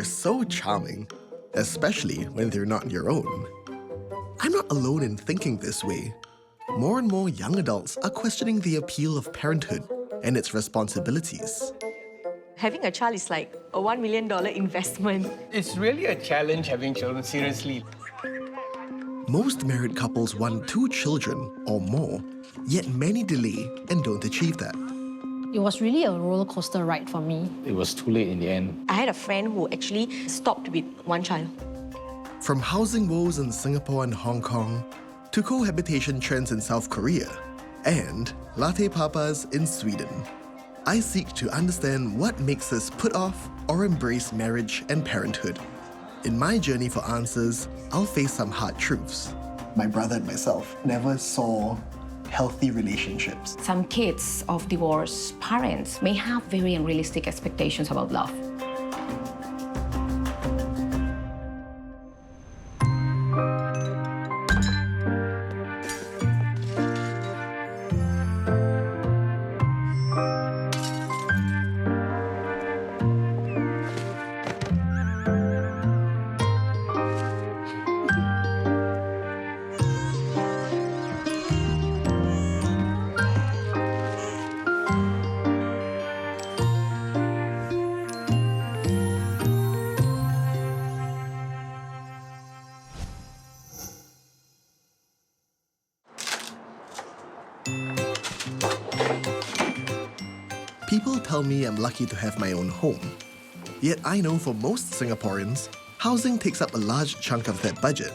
They're so charming, especially when they're not your own. I'm not alone in thinking this way. More and more young adults are questioning the appeal of parenthood and its responsibilities. Having a child is like a $1 million investment. It's really a challenge having children, seriously. Most married couples want 2 children or more, yet many delay and don't achieve that. It was really a roller coaster ride for me. It was too late in the end. I had a friend who actually stopped with 1 child. From housing woes in Singapore and Hong Kong, to cohabitation trends in South Korea, and Latte Papas in Sweden, I seek to understand what makes us put off or embrace marriage and parenthood. In my journey for answers, I'll face some hard truths. My brother and myself never saw healthy relationships. Some kids of divorced parents may have very unrealistic expectations about love. People tell me I'm lucky to have my own home. Yet I know for most Singaporeans, housing takes up a large chunk of their budget.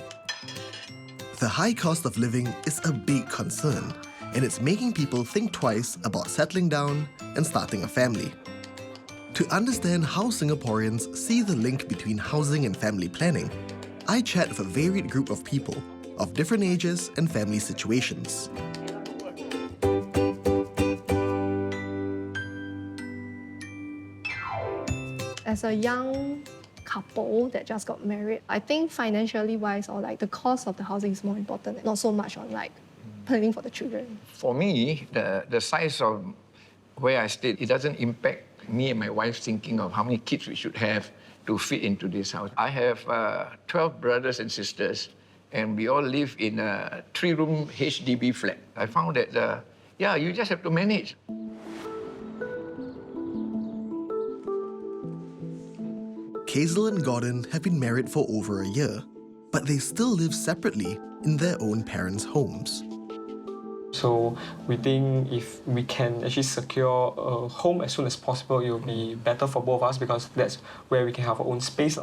The high cost of living is a big concern, and it's making people think twice about settling down and starting a family. To understand how Singaporeans see the link between housing and family planning, I chat with a varied group of people of different ages and family situations. As a young couple that just got married, I think financially wise or like the cost of the housing is more important, not so much on like planning for the children. For me, the size of where I stayed, it doesn't impact me and my wife's thinking of how many kids we should have to fit into this house. I have 12 brothers and sisters, and we all live in a 3-room HDB flat. I found that, you just have to manage. Hazel and Gordon have been married for over a year, but they still live separately in their own parents' homes. So we think if we can actually secure a home as soon as possible, it will be better for both of us because that's where we can have our own space.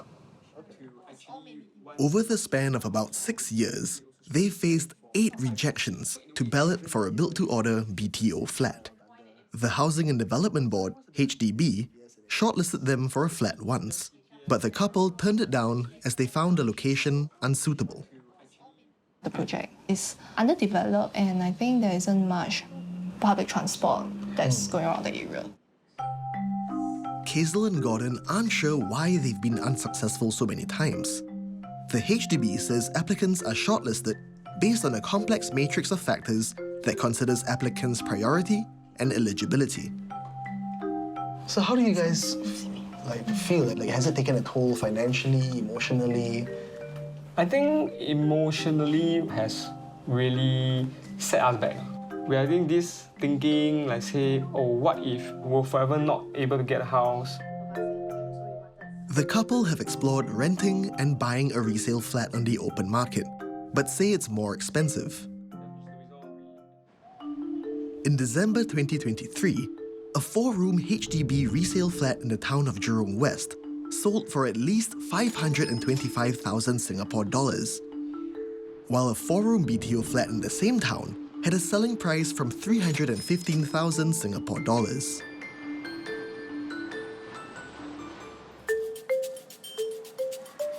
Over the span of about 6 years, they faced 8 rejections to ballot for a built-to-order BTO flat. The Housing and Development Board, HDB, shortlisted them for a flat once, but the couple turned it down as they found the location unsuitable. The project is underdeveloped and I think there isn't much public transport that's going around the area. Hazel and Gordon aren't sure why they've been unsuccessful so many times. The HDB says applicants are shortlisted based on a complex matrix of factors that considers applicants' priority and eligibility. So how do you guys feel? Like, has it taken a toll financially, emotionally? I think emotionally has really set us back. We are doing this thinking, like say, oh, what if we're forever not able to get a house? The couple have explored renting and buying a resale flat on the open market, but say it's more expensive. In December 2023, a 4-room HDB resale flat in the town of Jurong West sold for at least 525,000 Singapore dollars, while a 4-room BTO flat in the same town had a selling price from 315,000 Singapore dollars.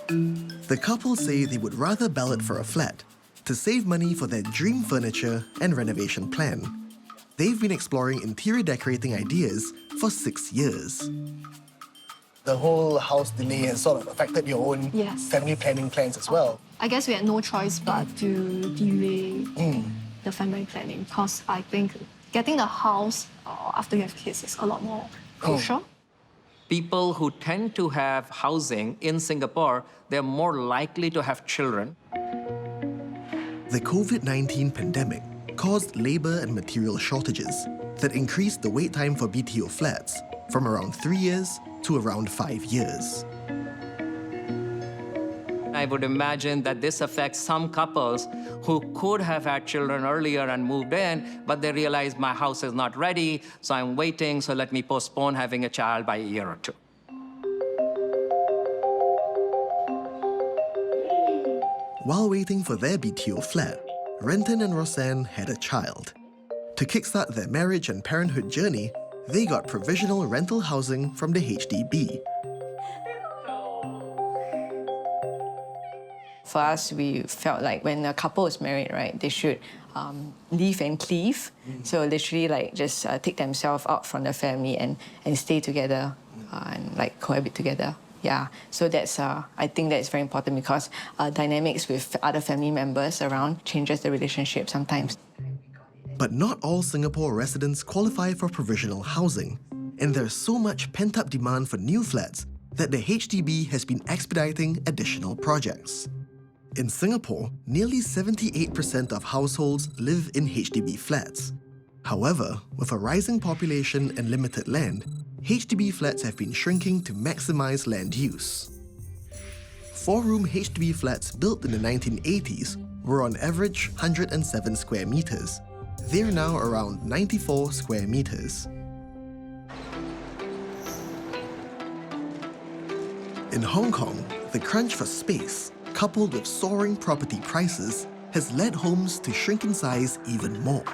The couple say they would rather ballot for a flat to save money for their dream furniture and renovation plan. They've been exploring interior decorating ideas for 6 years. The whole house delay has sort of affected your own family planning plans as well. I guess we had no choice but to delay the family planning because I think getting the house after you have kids is a lot more crucial. People who tend to have housing in Singapore, they're more likely to have children. The COVID-19 pandemic caused labor and material shortages that increased the wait time for BTO flats from around 3 years to around 5 years. I would imagine that this affects some couples who could have had children earlier and moved in, but they realize my house is not ready, so I'm waiting, so let me postpone having a child by a year or two. While waiting for their BTO flat, Renton and Roseanne had a child. To kickstart their marriage and parenthood journey, they got provisional rental housing from the HDB. For us, we felt like when a couple is married, right, they should live and cleave. So literally, like, just take themselves out from the family and stay together and like cohabit together. Yeah, so that's I think that's very important because dynamics with other family members around changes the relationship sometimes. But not all Singapore residents qualify for provisional housing, and there's so much pent-up demand for new flats that the HDB has been expediting additional projects. In Singapore, nearly 78% of households live in HDB flats. However, with a rising population and limited land, HDB flats have been shrinking to maximize land use. 4-room HDB flats built in the 1980s were on average 107 square meters. They're now around 94 square meters. In Hong Kong, the crunch for space, coupled with soaring property prices, has led homes to shrink in size even more.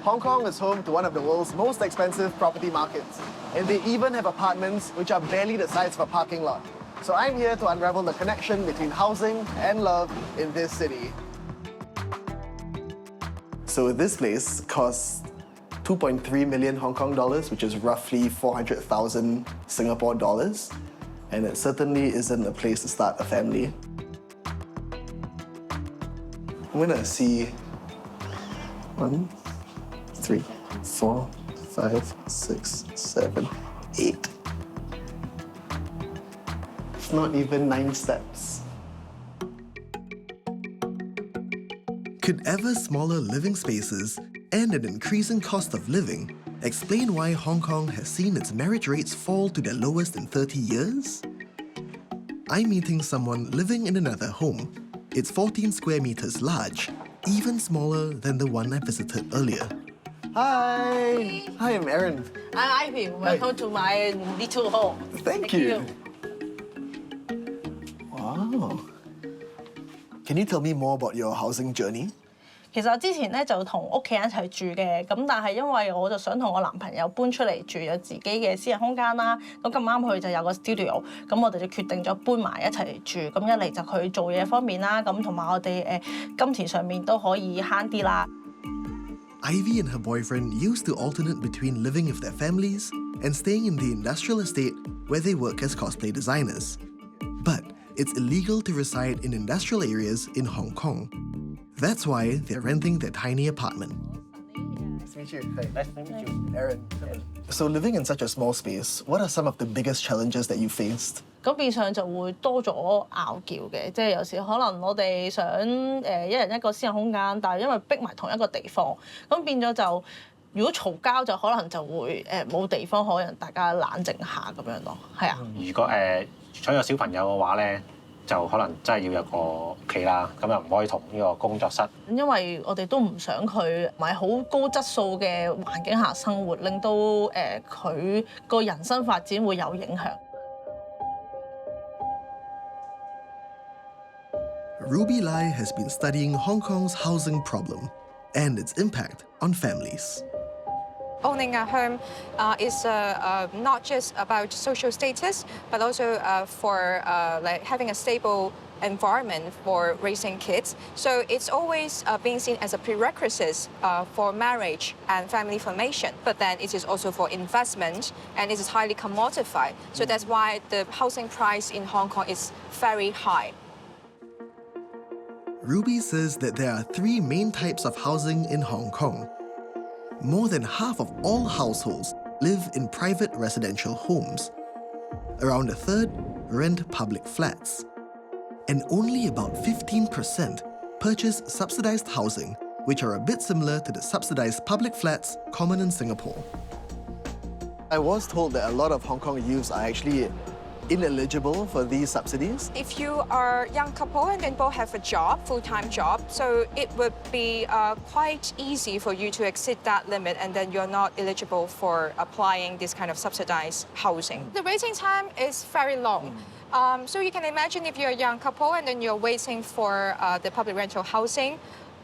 Hong Kong is home to one of the world's most expensive property markets, and they even have apartments which are barely the size of a parking lot. So I'm here to unravel the connection between housing and love in this city. So this place costs 2.3 million Hong Kong dollars, which is roughly 400,000 Singapore dollars. And it certainly isn't a place to start a family. I'm gonna see 1, 3, 4, 5, 6, 7, 8. It's not even 9 steps. Could ever smaller living spaces and an increasing cost of living explain why Hong Kong has seen its marriage rates fall to their lowest in 30 years? I'm meeting someone living in another home. It's 14 square meters large, even smaller than the one I visited earlier. Hi! Hi, I'm Aaron. I'm Ivy. Welcome to my little home. Thank you. Wow. Can you tell me more about your housing journey? 其實我之前咧就同屋企人一齊住嘅，咁但係因為我就想同我男朋友搬出嚟住，有自己嘅私人空間啦。咁咁啱佢就有個 studio， 咁我哋就決定咗搬埋一齊住。咁一嚟就佢做嘢方面啦，咁同埋我哋金錢上面都可以慳啲啦。Ivy and her boyfriend used to alternate between living with their families and staying in the industrial estate where they work as cosplay designers. But it's illegal to reside in industrial areas in Hong Kong. That's why they're renting their tiny apartment. Nice to meet you. Hey. Nice to meet you. Aaron. So living in such a small space, what are some of the biggest challenges that you faced? 咁變相就會多咗拗撬嘅，即係有時可能我哋想一人一個私人空間，但係因為逼埋同一個地方，咁變咗就如果嘈交就可能就會冇地方可能大家冷靜下咁樣咯，係啊。如果想有小朋友嘅話咧，就可能真係要有個屋企啦，咁又唔可以同呢個工作室。因為我哋都唔想佢唔係好高質素嘅環境下生活，令到佢個人生發展會有影響。Ruby Lai has been studying Hong Kong's housing problem and its impact on families. Owning a home is not just about social status, but also for like having a stable environment for raising kids. So it's always being seen as a prerequisite for marriage and family formation. But then it is also for investment, and it is highly commodified. So that's why the housing price in Hong Kong is very high. Ruby says that there are 3 main types of housing in Hong Kong. More than half of all households live in private residential homes. Around a third rent public flats. And only about 15% purchase subsidized housing, which are a bit similar to the subsidized public flats common in Singapore. I was told that a lot of Hong Kong youths are actually ineligible for these subsidies. If you are a young couple and then both have a job, full-time job, so it would be quite easy for you to exceed that limit and then you're not eligible for applying this kind of subsidized housing. The waiting time is very long. So you can imagine if you're a young couple and then you're waiting for the public rental housing,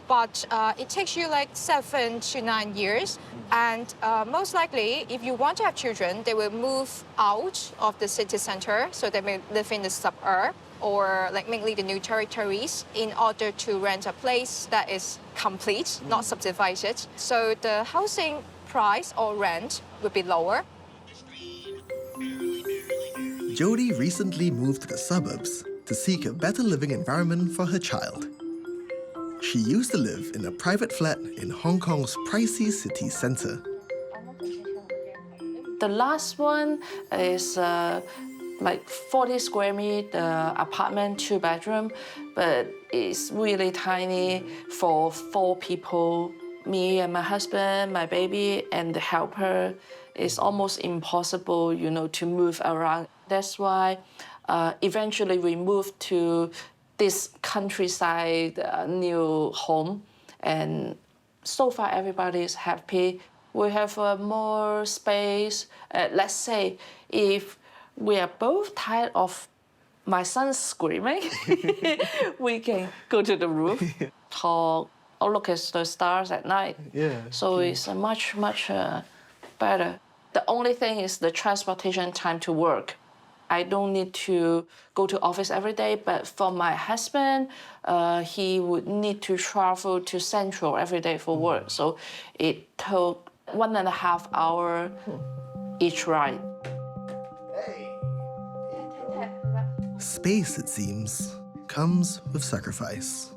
but it takes you like 7 to 9 years. And most likely, if you want to have children, they will move out of the city center, so they may live in the suburb or like mainly the new territories in order to rent a place that is complete, not subdivided. So the housing price or rent will be lower. Jody recently moved to the suburbs to seek a better living environment for her child. She used to live in a private flat in Hong Kong's pricey city centre. The last one is like 40 square meter apartment, 2-bedroom, but it's really tiny for 4 people. Me and my husband, my baby, and the helper. It's almost impossible, to move around. That's why eventually we moved to this countryside new home, and so far everybody is happy. We have more space. Let's say if we are both tired of my son screaming, we can go to the roof, talk, or look at the stars at night. Yeah. So it's much better. The only thing is the transportation time to work. I don't need to go to office every day, but for my husband, he would need to travel to Central every day for work. So it took 1.5 hours each ride. Space, it seems, comes with sacrifice.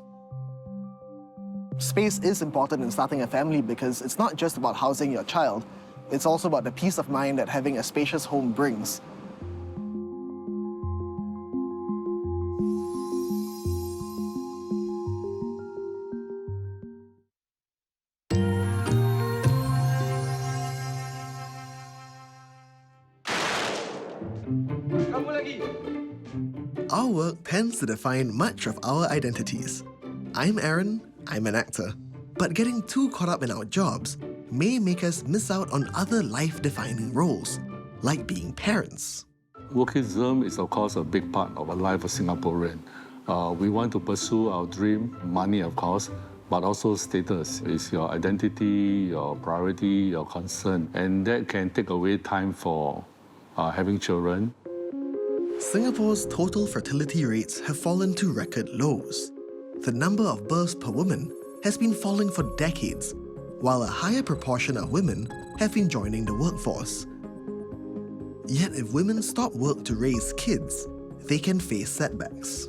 Space is important in starting a family because it's not just about housing your child, it's also about the peace of mind that having a spacious home brings. Our work tends to define much of our identities. I'm Aaron, I'm an actor. But getting too caught up in our jobs may make us miss out on other life-defining roles, like being parents. Workism is, of course, a big part of the life of Singaporean. We want to pursue our dream, money, of course, but also status is your identity, your priority, your concern, and that can take away time for having children. Singapore's total fertility rates have fallen to record lows. The number of births per woman has been falling for decades, while a higher proportion of women have been joining the workforce. Yet if women stop work to raise kids, they can face setbacks.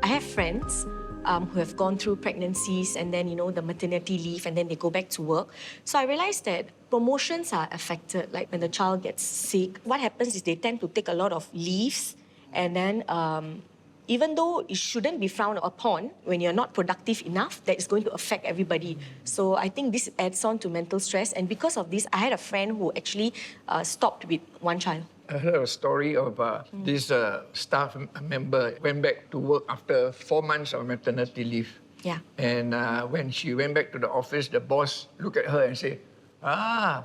I have friends who have gone through pregnancies and then, the maternity leave, and then they go back to work. So I realized that promotions are affected. Like when the child gets sick, what happens is they tend to take a lot of leaves, and then even though it shouldn't be frowned upon, when you're not productive enough, that is going to affect everybody. So I think this adds on to mental stress. And because of this, I had a friend who actually stopped with one child. I heard a story of this staff member went back to work after 4 months of maternity leave. Yeah. And when she went back to the office, the boss looked at her and said,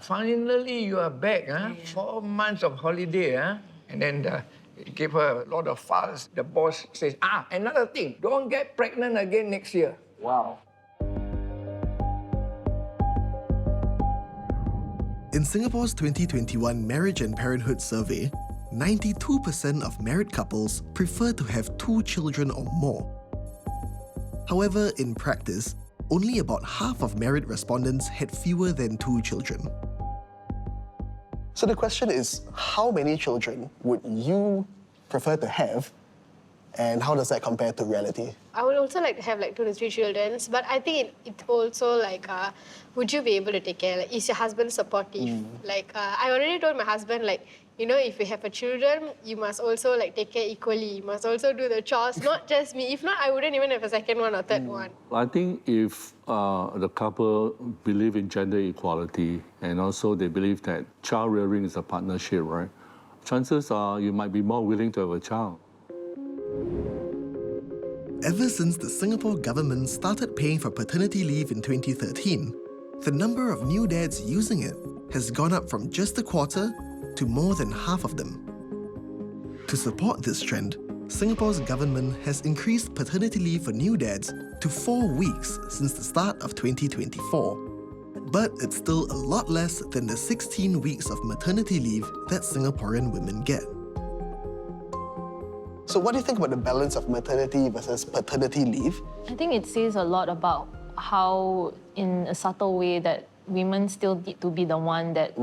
finally you are back, huh? 4 months of holiday, huh? And then he gave her a lot of fuss. The boss says, another thing, don't get pregnant again next year. Wow. In Singapore's 2021 Marriage and Parenthood Survey, 92% of married couples prefer to have 2 children or more. However, in practice, only about half of married respondents had fewer than 2 children. So the question is, how many children would you prefer to have, and how does that compare to reality? I would also like to have like 2 to 3 children, but I think it also like, would you be able to take care? Like, is your husband supportive? Like, I already told my husband, like, you know, if you have a children, you must also like take care equally. You must also do the chores, not just me. If not, I wouldn't even have a second one or third one. I think if the couple believe in gender equality and also they believe that child rearing is a partnership, right? Chances are you might be more willing to have a child. Ever since the Singapore government started paying for paternity leave in 2013, the number of new dads using it has gone up from just a quarter to more than half of them. To support this trend, Singapore's government has increased paternity leave for new dads to 4 weeks since the start of 2024. But it's still a lot less than the 16 weeks of maternity leave that Singaporean women get. So what do you think about the balance of maternity versus paternity leave? I think it says a lot about how, in a subtle way, that women still need to be the one that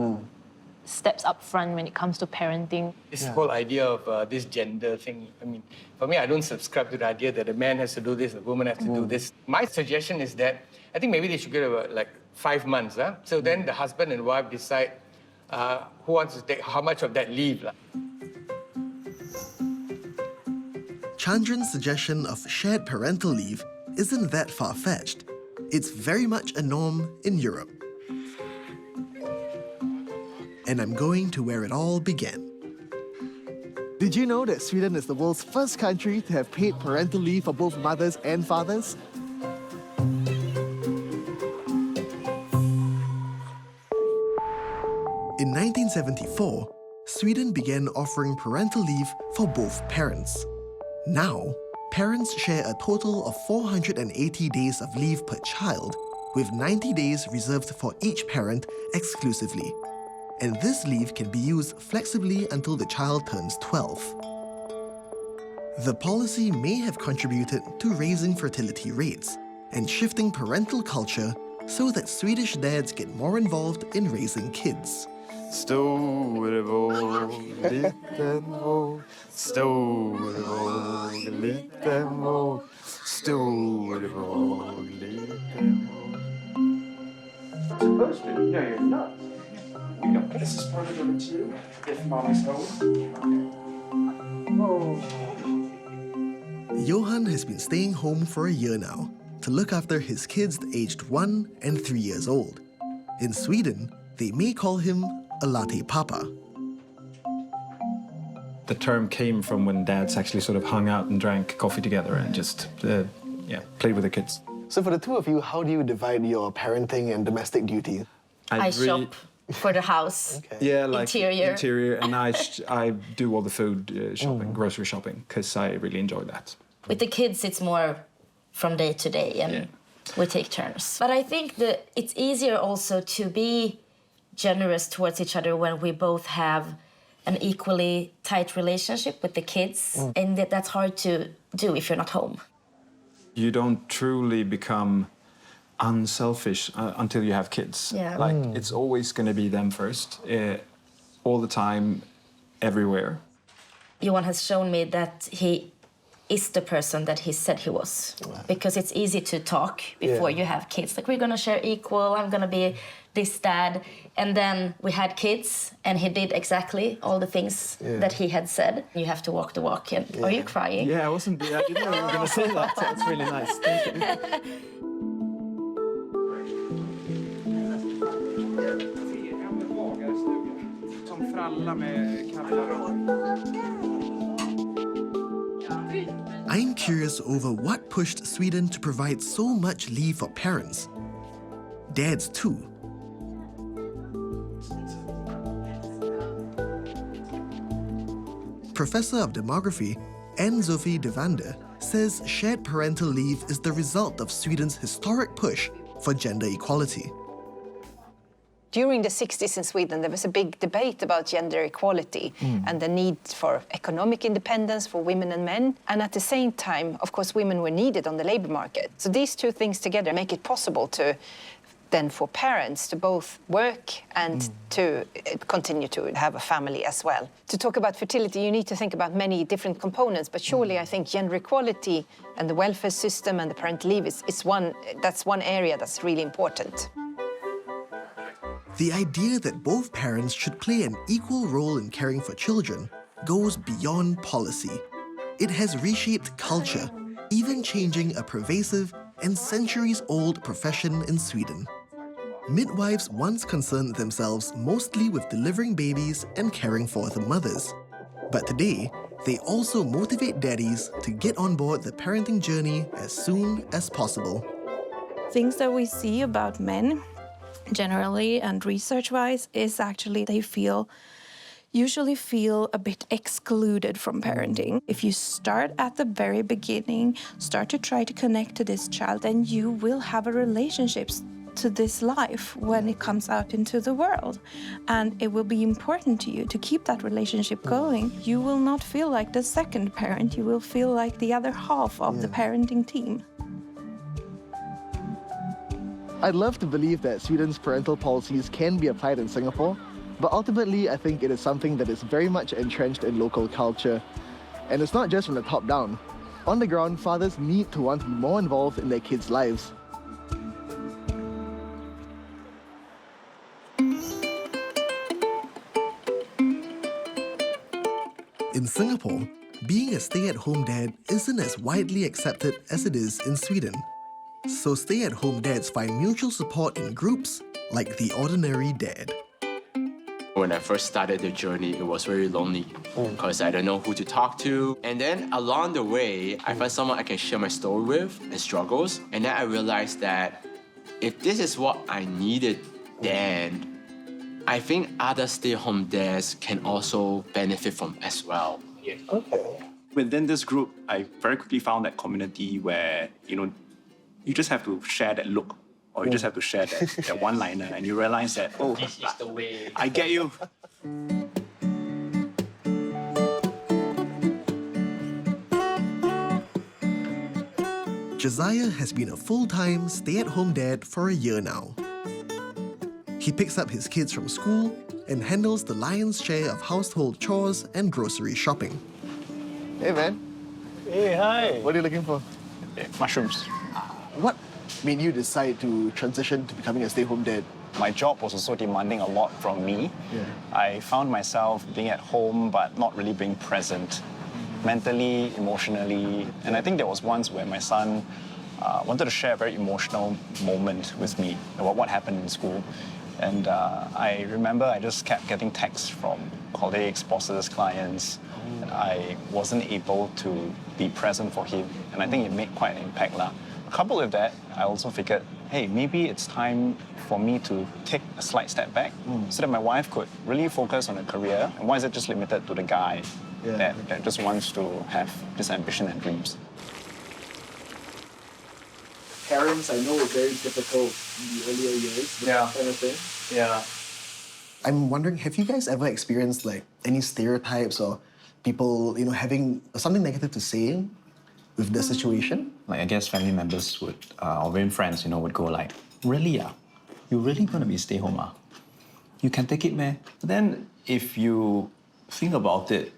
steps up front when it comes to parenting. This whole idea of this gender thing, I mean, for me, I don't subscribe to the idea that a man has to do this, a woman has to do this. My suggestion is that I think maybe they should give about like 5 months. So then the husband and wife decide who wants to take how much of that leave. Chandran's suggestion of shared parental leave isn't that far-fetched. It's very much a norm in Europe. And I'm going to where it all began. Did you know that Sweden is the world's first country to have paid parental leave for both mothers and fathers? In 1974, Sweden began offering parental leave for both parents. Now, parents share a total of 480 days of leave per child, with 90 days reserved for each parent exclusively. And this leave can be used flexibly until the child turns 12. The policy may have contributed to raising fertility rates and shifting parental culture so that Swedish dads get more involved in raising kids. Storebror, liten våg. Storebror, liten våg. Storebror, liten våg. Supposed to? No, you're not. This is probably number 2, if mommy's home. Johan has been staying home for a year now to look after his kids aged 1 and 3 years old. In Sweden, they may call him a Latte Papa. The term came from when dads actually sort of hung out and drank coffee together and just played with the kids. So for the two of you, how do you divide your parenting and domestic duty? I shop for the house. Yeah, like interior, and I do all the food shopping, grocery shopping, because I really enjoy that. With the kids, it's more from day to day, and we take turns. But I think that it's easier also to be generous towards each other when we both have an equally tight relationship with the kids, and that's hard to do if you're not home. You don't truly become unselfish until you have kids. Yeah. Like, it's always going to be them first, all the time, everywhere. Johan has shown me that he is the person that he said he was. Because it's easy to talk before you have kids. Like, we're going to share equal, I'm going to be this dad. And then we had kids, and he did exactly all the things that he had said. You have to walk the walk. And are you crying? Yeah, I didn't know you were going to say that. That's really nice. Thank you. I'm curious over what pushed Sweden to provide so much leave for parents. Dads too. Professor of Demography, Ann-Sophie de Vander, says shared parental leave is the result of Sweden's historic push for gender equality. During the 60s in Sweden, there was a big debate about gender equality and the need for economic independence for women and men. And at the same time, of course, women were needed on the labor market. So these two things together make it possible to then for parents to both work and to continue to have a family as well. To talk about fertility, you need to think about many different components, but surely I think gender equality and the welfare system and the parental leave is one area that's really important. The idea that both parents should play an equal role in caring for children goes beyond policy. It has reshaped culture, even changing a pervasive and centuries-old profession in Sweden. Midwives once concerned themselves mostly with delivering babies and caring for the mothers. But today, they also motivate daddies to get on board the parenting journey as soon as possible. Things that we see about men generally and research-wise is actually they usually feel a bit excluded from parenting. If you start at the very beginning, start to try to connect to this child, then you will have a relationship to this life when it comes out into the world. And it will be important to you to keep that relationship going. You will not feel like the second parent, you will feel like the other half of the parenting team. I'd love to believe that Sweden's parental policies can be applied in Singapore, but ultimately I think it is something that is very much entrenched in local culture. And it's not just from the top down. On the ground, fathers need to want to be more involved in their kids' lives. In Singapore, being a stay-at-home dad isn't as widely accepted as it is in Sweden. So stay-at-home dads find mutual support in groups like the Ordinary Dad. When I first started the journey, it was very lonely because I don't know who to talk to. And then along the way, I found someone I can share my story with and struggles. And then I realized that if this is what I needed, then I think other stay-at-home dads can also benefit from as well. Yeah. Okay. Within this group, I very quickly found that community where, you just have to share that look, or you just have to share that one-liner, and you realize that, oh, this is the way. I get you. Josiah has been a full-time stay-at-home dad for a year now. He picks up his kids from school and handles the lion's share of household chores and grocery shopping. Hey, man. Hey, hi. What are you looking for? Mushrooms. What made you decide to transition to becoming a stay-home dad? My job was also demanding a lot from me. Yeah. I found myself being at home but not really being present, mentally, emotionally. And I think there was once where my son wanted to share a very emotional moment with me about what happened in school. And I remember I just kept getting texts from colleagues, bosses, clients, and I wasn't able to be present for him. And I think it made quite an impact. Coupled with that, I also figured, hey, maybe it's time for me to take a slight step back so that my wife could really focus on her career. And why is it just limited to the guy that just wants to have this ambition and dreams? Parents, I know, it's very difficult in the earlier years, that kind of thing. Yeah. I'm wondering, have you guys ever experienced any stereotypes or people, having something negative to say with the situation? I guess family members would, or even friends, would go like, really, you really gonna be stay home, You can take it, man. But then if you think about it,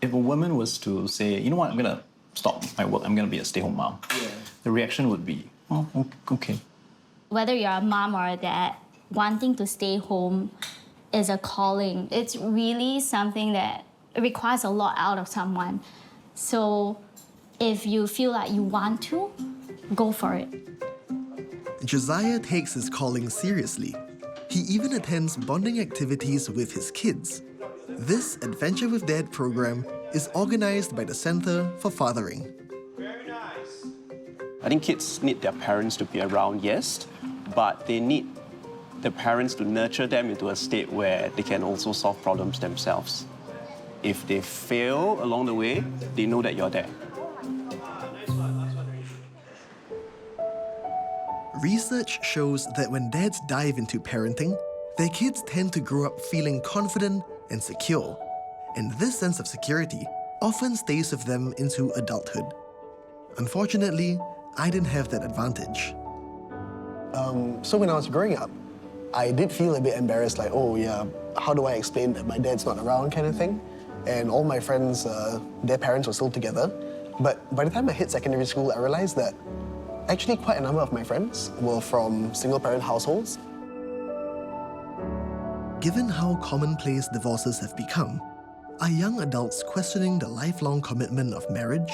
if a woman was to say, you know what, I'm gonna stop my work, I'm gonna be a stay-home mom, the reaction would be, oh, okay. Whether you're a mom or a dad, wanting to stay home is a calling. It's really something that requires a lot out of someone. So if you feel like you want to, go for it. Josiah takes his calling seriously. He even attends bonding activities with his kids. This Adventure with Dad program is organized by the Center for Fathering. I think kids need their parents to be around, yes, but they need the parents to nurture them into a state where they can also solve problems themselves. If they fail along the way, they know that you're there. Research shows that when dads dive into parenting, their kids tend to grow up feeling confident and secure. And this sense of security often stays with them into adulthood. Unfortunately, I didn't have that advantage. So when I was growing up, I did feel a bit embarrassed, like, oh yeah, how do I explain that my dad's not around kind of thing? And all my friends, their parents were still together. But by the time I hit secondary school, I realized that actually quite a number of my friends were from single-parent households. Given how commonplace divorces have become, are young adults questioning the lifelong commitment of marriage?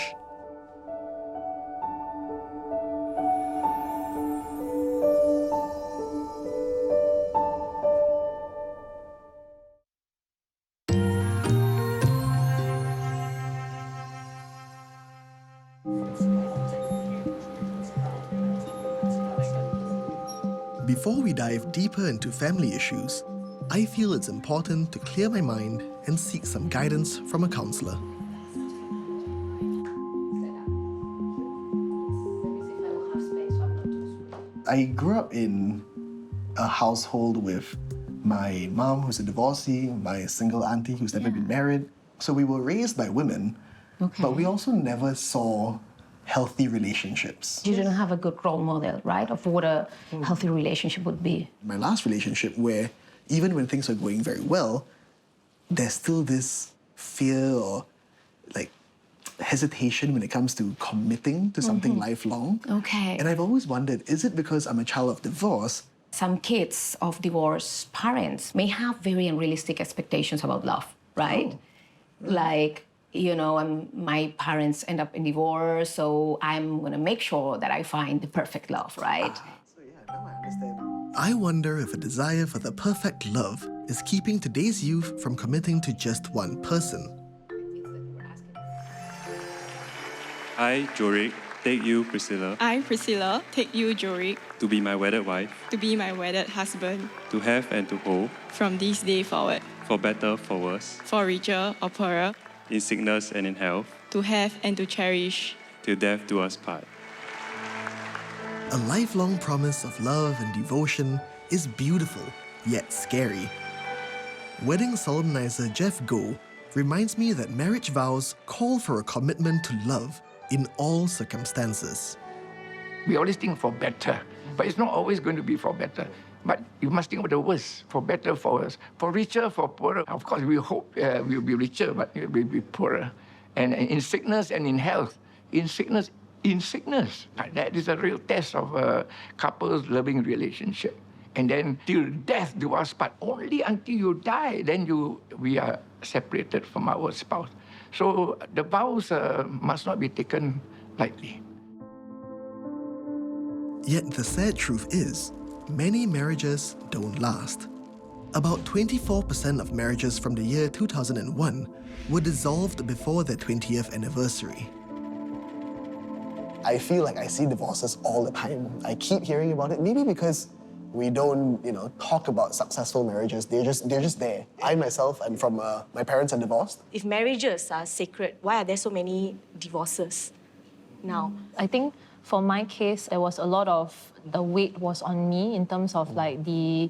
Before we dive deeper into family issues, I feel it's important to clear my mind and seek some guidance from a counselor. I grew up in a household with my mom, who's a divorcee, my single auntie, who's never been married. So we were raised by women, but we also never saw healthy relationships. You didn't have a good role model, right, of what a healthy relationship would be. My last relationship, where even when things were going very well, there's still this fear or like hesitation when it comes to committing to something lifelong. Okay. And I've always wondered, is it because I'm a child of divorce? Some kids of divorced parents may have very unrealistic expectations about love, right? Like, you know, my parents end up in divorce, so I'm gonna make sure that I find the perfect love, right? I wonder if a desire for the perfect love is keeping today's youth from committing to just one person. I, Jorik, take you, Priscilla, I, Priscilla, take you, Jorik, to be my wedded wife, to be my wedded husband, to have and to hold, from this day forward, for better, for worse, for richer or poorer, in sickness and in health, to have and to cherish, till death do us part. A lifelong promise of love and devotion is beautiful, yet scary. Wedding solemnizer Jeff Goh reminds me that marriage vows call for a commitment to love in all circumstances. We always think for better, but it's not always going to be for better. But you must think of the worst, for better, for worse, for richer, for poorer. Of course, we hope we'll be richer, but we'll be poorer. And in sickness and in health, in sickness. That is a real test of a couple's loving relationship. And then till death do us part. Only until you die, then we are separated from our spouse. So the vows must not be taken lightly. Yet the sad truth is, many marriages don't last. About 24% of marriages from the year 2001 were dissolved before their 20th anniversary. I feel like I see divorces all the time. I keep hearing about it, maybe because we don't, talk about successful marriages. They're just there. I myself am from, my parents are divorced. If marriages are sacred, why are there so many divorces now? I think for my case, there was a lot of the weight was on me in terms of like the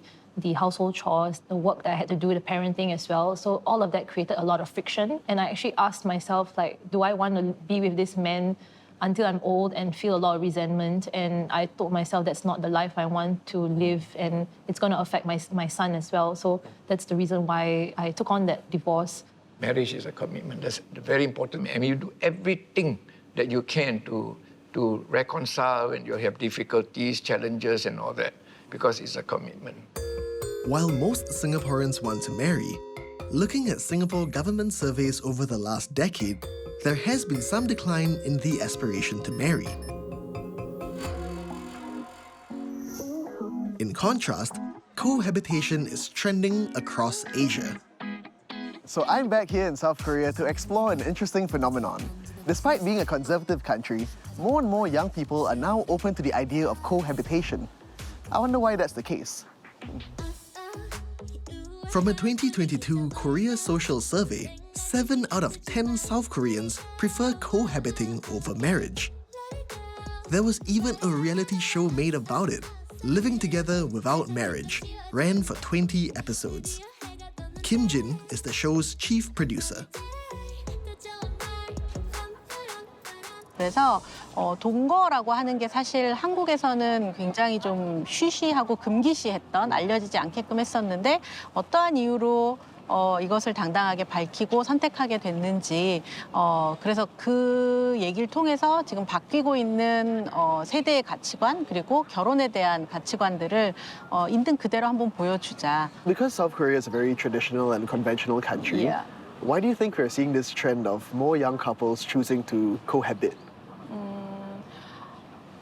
household chores, the work that I had to do, the parenting as well. So all of that created a lot of friction. And I actually asked myself, like, do I want to be with this man until I'm old and feel a lot of resentment? And I told myself that's not the life I want to live, and it's going to affect my son as well. So that's the reason why I took on that divorce. Marriage is a commitment. That's very important. I mean, you do everything that you can to reconcile when you have difficulties, challenges, and all that, because it's a commitment. While most Singaporeans want to marry, looking at Singapore government surveys over the last decade, there has been some decline in the aspiration to marry. In contrast, cohabitation is trending across Asia. So I'm back here in South Korea to explore an interesting phenomenon. Despite being a conservative country, more and more young people are now open to the idea of cohabitation. I wonder why that's the case. From a 2022 Korea Social Survey, 7 out of 10 South Koreans prefer cohabiting over marriage. There was even a reality show made about it. Living Together Without Marriage ran for 20 episodes. Kim Jin is the show's chief producer. 그래서 동거라고 하는 게 사실 한국에서는 굉장히 좀 쉬쉬하고 금기시했던, 알려지지 않게끔 했었는데 어떠한 이유로 이것을 당당하게 밝히고 선택하게 됐는지, 그래서 그 얘기를 통해서 지금 바뀌고 있는 세대의 가치관 그리고 결혼에 대한 가치관들을 있는 그대로 한번 보여주자. Because South Korea is a very traditional and conventional country, Yeah. why do you think we're seeing this trend of more young couples choosing to cohabit?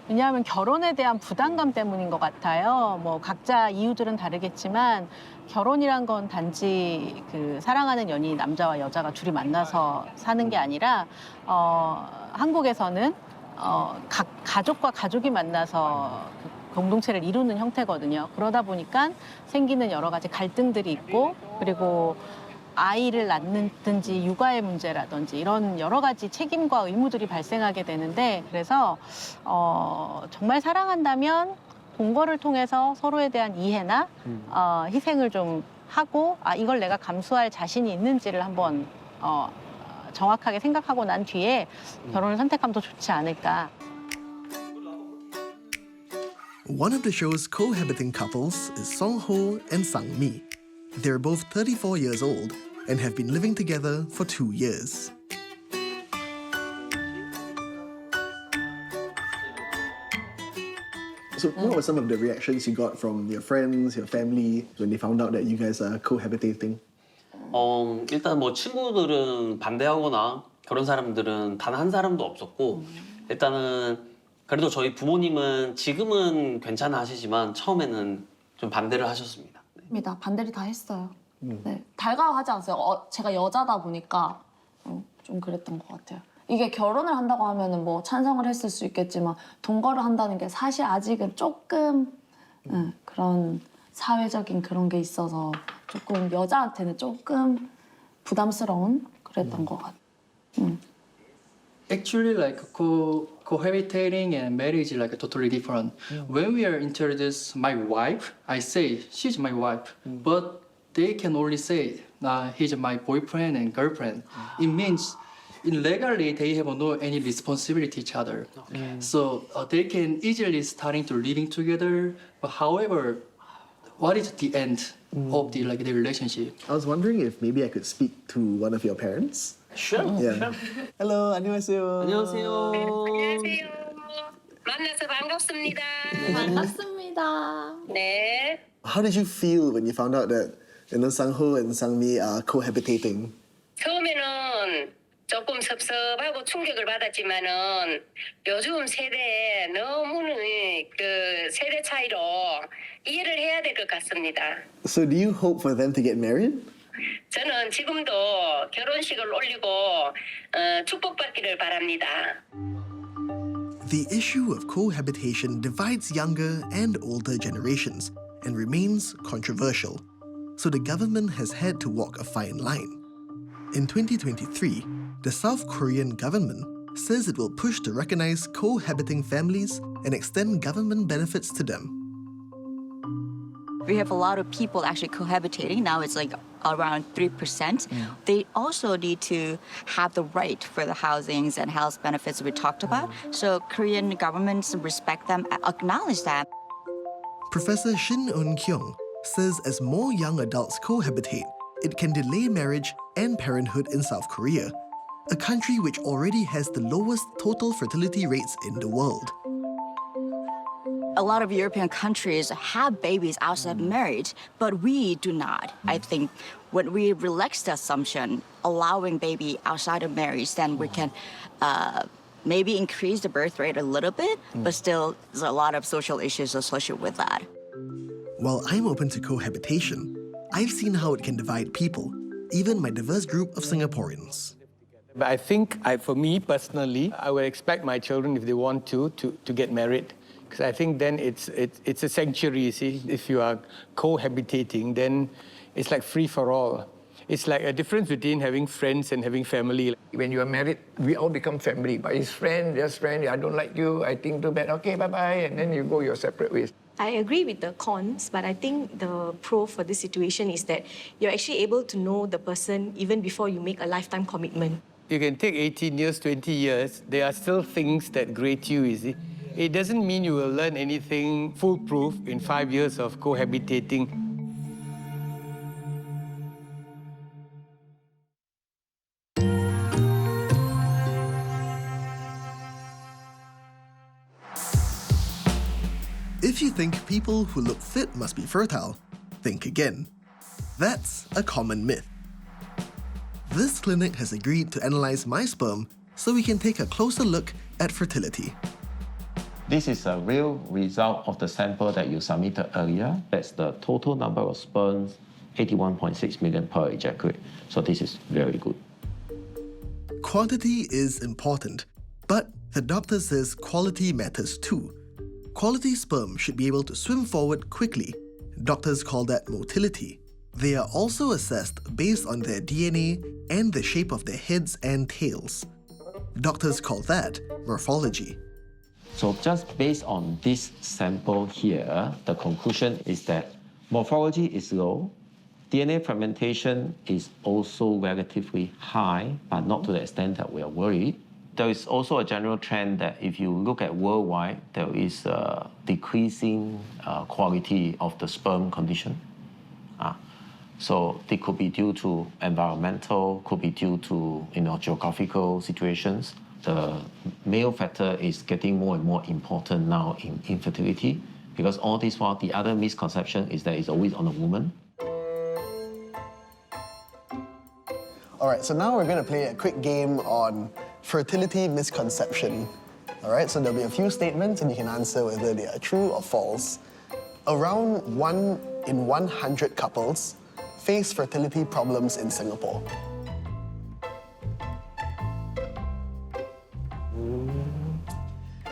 왜냐하면 결혼에 대한 부담감 때문인 것 같아요. 뭐 각자 이유들은 다르겠지만 결혼이란 건 단지 그 사랑하는 연인 남자와 여자가 둘이 만나서 사는 게 아니라 한국에서는 가족과 가족이 만나서 그 공동체를 이루는 형태거든요. 그러다 보니까 생기는 여러 가지 갈등들이 있고, 그리고 아이를 낳는지 육아의 문제라든지 이런 여러 가지 책임과 의무들이 발생하게 되는데, 그래서 정말 사랑한다면 동거를 통해서 서로에 대한 이해나 희생을 좀 하고, 이걸 내가 감수할 자신이 있는지를 한번 정확하게 생각하고 난 뒤에 결혼을 선택하면 더 좋지 않을까. One of the show's cohabiting couples is Song-ho and Sang-mi. They're both 34 years old and have been living together for 2 years. So what were some of the reactions you got from your friends, your family, when they found out that you guys are cohabitating? 일단 뭐 친구들은 반대하거나 그런 사람들은 단 한 사람도 없었고, 일단은 그래도 저희 부모님은 지금은 괜찮아 하시지만 처음에는 좀 반대를 하셨습니다. 반대를 다 했어요. 네, 달가워하지 않았어요. 제가 여자다 보니까 좀 그랬던 것 같아요. 이게 결혼을 한다고 하면은 뭐 찬성을 했을 수 있겠지만 동거를 한다는 게 사실 아직은 조금 그런 사회적인 그런 게 있어서 조금 여자한테는 조금 부담스러운 그랬던 것 같아요. Actually, like cohabitating and marriage is like totally different. When we are introduced my wife, I say she's my wife, but they can only say he's my boyfriend and girlfriend. It means in legally they have no any responsibility each other. So they can easily starting to living together. But however, what is the end of the relationship? I was wondering if maybe I could speak to one of your parents. Sure. Yeah. Hello, 안녕하세요. 안녕하세요. 안녕하세요. 만나서 반갑습니다. 반갑습니다. 네. How did you feel when you found out that Sang-ho and Sang-mi are cohabitating? 처음에는 조금 섭섭하고 충격을 받았지만은 요즘 세대에 너무는 그 세대 차이로 이해를 해야 될 것 같습니다. So do you hope for them to get married? 저는 지금도 결혼식을 올리고 축복받기를 바랍니다. The issue of cohabitation divides younger and older generations and remains controversial, so the government has had to walk a fine line. In 2023, the South Korean government says it will push to recognize cohabiting families and extend government benefits to them. We have a lot of people actually cohabitating. Now it's like around 3%. They also need to have the right for the housings and health benefits we talked about. So Korean governments respect them, acknowledge that. Professor Shin Eun-kyung says as more young adults cohabitate, it can delay marriage and parenthood in South Korea, a country which already has the lowest total fertility rates in the world. A lot of European countries have babies outside marriage, but we do not. I think when we relax the assumption, allowing baby outside of marriage, then we can maybe increase the birth rate a little bit, but still there's a lot of social issues associated with that. While I'm open to cohabitation, I've seen how it can divide people, even my diverse group of Singaporeans. But I think, for me personally, I would expect my children, if they want to get married. Because I think then it's a sanctuary, you see. If you are cohabitating, then it's like free for all. It's like a difference between having friends and having family. When you are married, we all become family. But it's friend, just friend. I don't like you. I think too bad. Okay, bye-bye. And then you go your separate ways. I agree with the cons, but I think the pro for this situation is that you're actually able to know the person even before you make a lifetime commitment. You can take 18 years, 20 years, there are still things that grate you, you see. It doesn't mean you will learn anything foolproof in 5 years of cohabitating. If you think people who look fit must be fertile, think again. That's a common myth. This clinic has agreed to analyze my sperm so we can take a closer look at fertility. This is a real result of the sample that you submitted earlier. That's the total number of sperms, 81.6 million per ejaculate. So this is very good. Quantity is important, but the doctor says quality matters too. Quality sperm should be able to swim forward quickly. Doctors call that motility. They are also assessed based on their DNA and the shape of their heads and tails. Doctors call that morphology. So just based on this sample here, the conclusion is that morphology is low, DNA fragmentation is also relatively high, but not to the extent that we are worried. There is also a general trend that if you look at worldwide, there is a decreasing quality of the sperm condition. So it could be due to environmental, could be due to geographical situations. The male factor is getting more and more important now in infertility because all this while the other misconception is that it's always on a woman. All right, so now we're going to play a quick game on fertility misconception. All right, so there'll be a few statements and you can answer whether they are true or false. Around 1 in 100 couples face fertility problems in Singapore.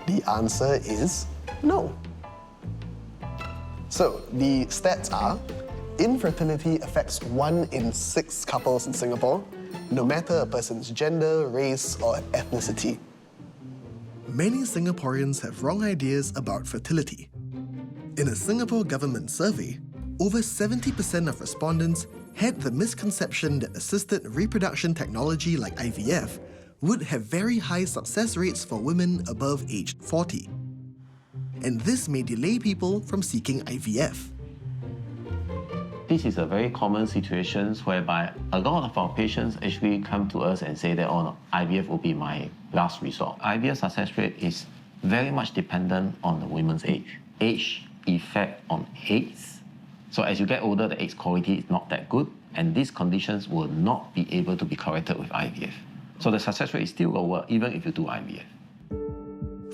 The answer is no. So the stats are, infertility affects 1 in 6 couples in Singapore, no matter a person's gender, race, or ethnicity. Many Singaporeans have wrong ideas about fertility. In a Singapore government survey, over 70% of respondents had the misconception that assisted reproduction technology like IVF would have very high success rates for women above age 40. And this may delay people from seeking IVF. This is a very common situation whereby a lot of our patients actually come to us and say that, oh no, IVF will be my last resort. IVF success rate is very much dependent on the woman's age. Age effect on eggs. So as you get older, the eggs quality is not that good, and these conditions will not be able to be corrected with IVF. So the success rate is still lower even if you do IVF.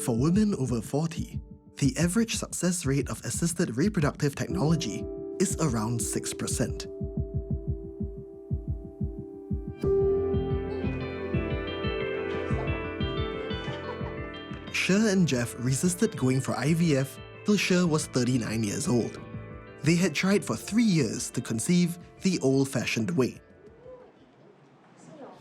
For women over 40, the average success rate of assisted reproductive technology is around 6%. Sher and Jeff resisted going for IVF till Sher was 39 years old. They had tried for 3 years to conceive the old-fashioned way.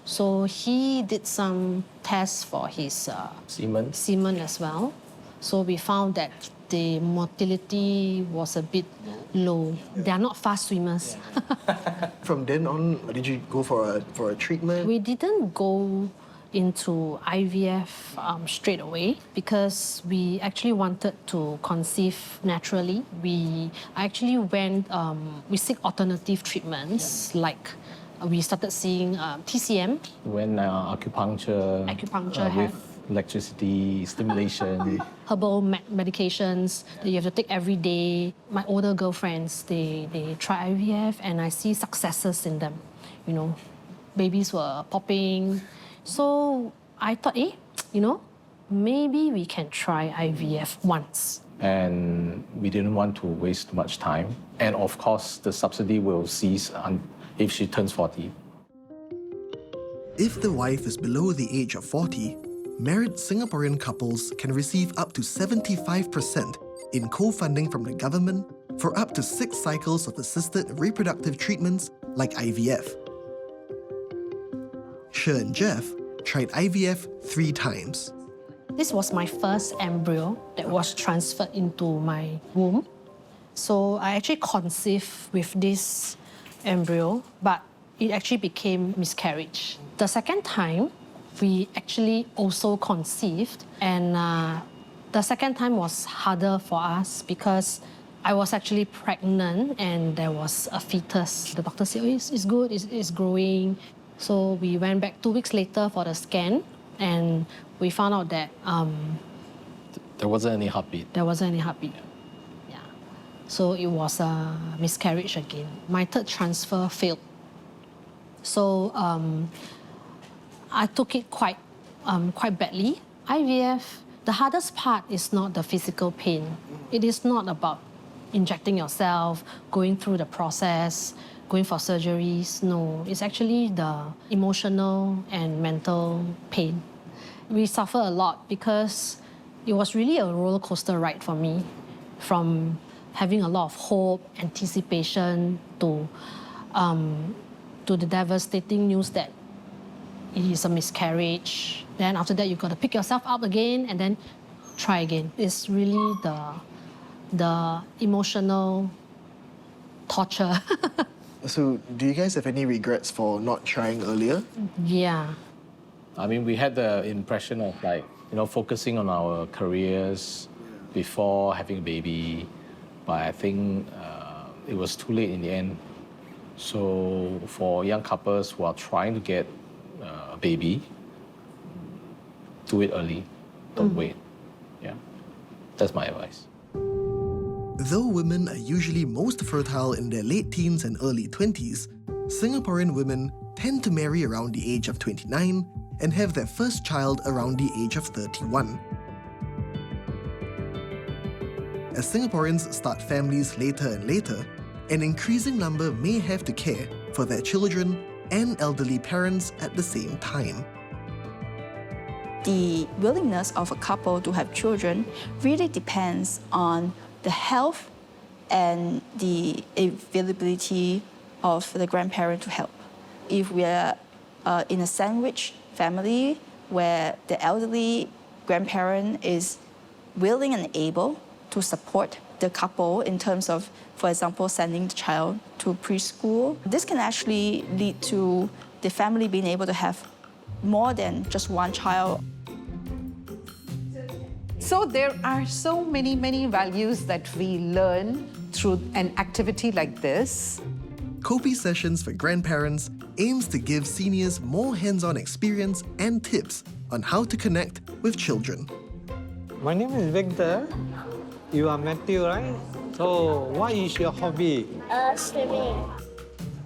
So he did some tests for his semen as well. So we found that the motility was a bit low. They are not fast swimmers. From then on, did you go for a treatment? We didn't go into IVF straight away because we actually wanted to conceive naturally. We actually went, we seek alternative treatments like we started seeing TCM. When acupuncture with electricity stimulation. Herbal medications that you have to take every day. My older girlfriends, they try IVF and I see successes in them. You know, babies were popping. So I thought, maybe we can try IVF once. And we didn't want to waste much time. And of course, the subsidy will cease if she turns 40. If the wife is below the age of 40, married Singaporean couples can receive up to 75% in co-funding from the government for up to 6 cycles of assisted reproductive treatments like IVF. Sher and Jeff tried IVF 3 times. This was my first embryo that was transferred into my womb. So I actually conceived with this embryo, but it actually became miscarriage. The second time, we actually also conceived. And the second time was harder for us because I was actually pregnant and there was a fetus. The doctor said, oh, it's good, it's growing. So we went back 2 weeks later for the scan and we found out that there wasn't any heartbeat. There wasn't any heartbeat. Yeah. So it was a miscarriage again. My third transfer failed. So I took it quite badly. IVF, the hardest part is not the physical pain. It is not about injecting yourself, going through the process, going for surgeries. No, it's actually the emotional and mental pain. We suffer a lot because it was really a roller coaster ride for me, from having a lot of hope, anticipation, to the devastating news that it is a miscarriage. Then after that, you've got to pick yourself up again and then try again. It's really the emotional torture. So, do you guys have any regrets for not trying earlier? Yeah. I mean, we had the impression of focusing on our careers before having a baby, but I think it was too late in the end. So for young couples who are trying to get a baby, do it early, don't wait. Yeah, that's my advice. Though women are usually most fertile in their late teens and early 20s, Singaporean women tend to marry around the age of 29 and have their first child around the age of 31. As Singaporeans start families later and later, an increasing number may have to care for their children and elderly parents at the same time. The willingness of a couple to have children really depends on the health and the availability of the grandparent to help. If we are in a sandwich family where the elderly grandparent is willing and able to support the couple in terms of, for example, sending the child to preschool, this can actually lead to the family being able to have more than just one child. So there are so many values that we learn through an activity like this. Kopi Sessions for Grandparents aims to give seniors more hands-on experience and tips on how to connect with children. My name is Victor. You are Matthew, right? So, what is your hobby? Swimming.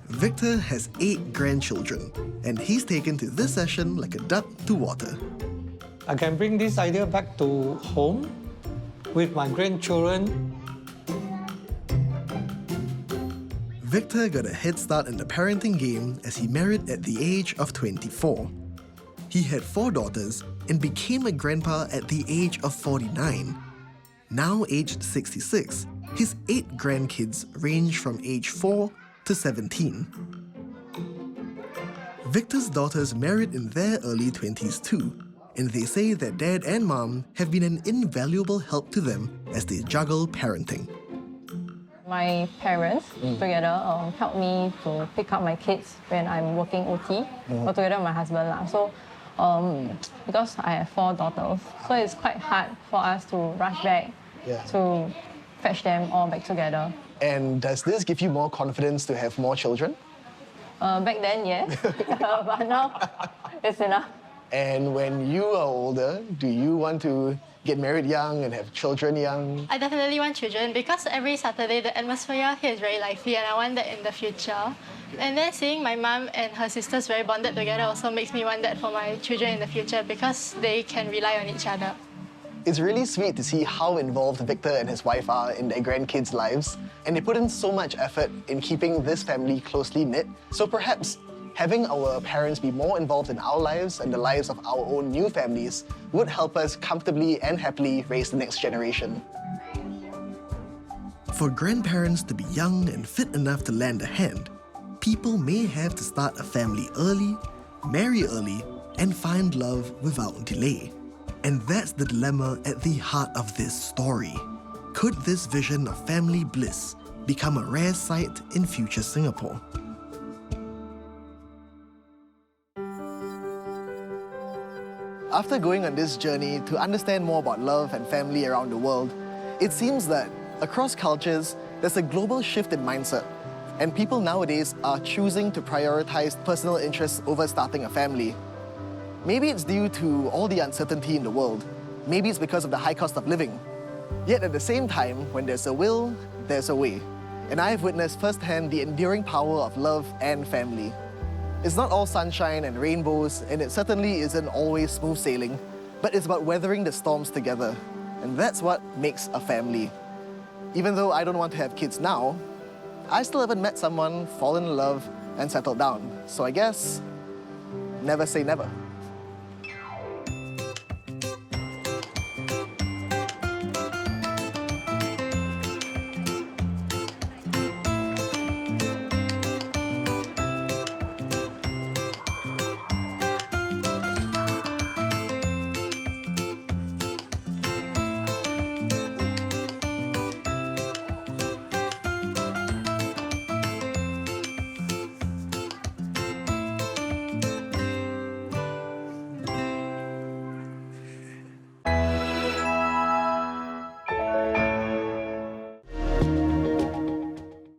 Victor has 8 grandchildren, and he's taken to this session like a duck to water. I can bring this idea back to home with my grandchildren. Victor got a head start in the parenting game as he married at the age of 24. He had 4 daughters and became a grandpa at the age of 49. Now aged 66, his 8 grandkids range from age 4 to 17. Victor's daughters married in their early 20s too, and they say that dad and mom have been an invaluable help to them as they juggle parenting. My parents together help me to pick up my kids when I'm working OT, or together with my husband. So, because I have 4 daughters, so it's quite hard for us to rush back to fetch them all back together. And does this give you more confidence to have more children? Back then, yes. But now, it's enough. And when you are older, do you want to get married young and have children young? I definitely want children because every Saturday the atmosphere here is very lively and I want that in the future. And then seeing my mom and her sisters very bonded together also makes me want that for my children in the future because they can rely on each other. It's really sweet to see how involved Victor and his wife are in their grandkids' lives, and they put in so much effort in keeping this family closely knit. So perhaps having our parents be more involved in our lives and the lives of our own new families would help us comfortably and happily raise the next generation. For grandparents to be young and fit enough to lend a hand, people may have to start a family early, marry early, and find love without delay. And that's the dilemma at the heart of this story. Could this vision of family bliss become a rare sight in future Singapore? After going on this journey to understand more about love and family around the world, it seems that across cultures, there's a global shift in mindset, and people nowadays are choosing to prioritize personal interests over starting a family. Maybe it's due to all the uncertainty in the world. Maybe it's because of the high cost of living. Yet at the same time, when there's a will, there's a way. And I've witnessed firsthand the enduring power of love and family. It's not all sunshine and rainbows, and it certainly isn't always smooth sailing, but it's about weathering the storms together. And that's what makes a family. Even though I don't want to have kids now, I still haven't met someone, fallen in love, and settled down. So I guess, never say never.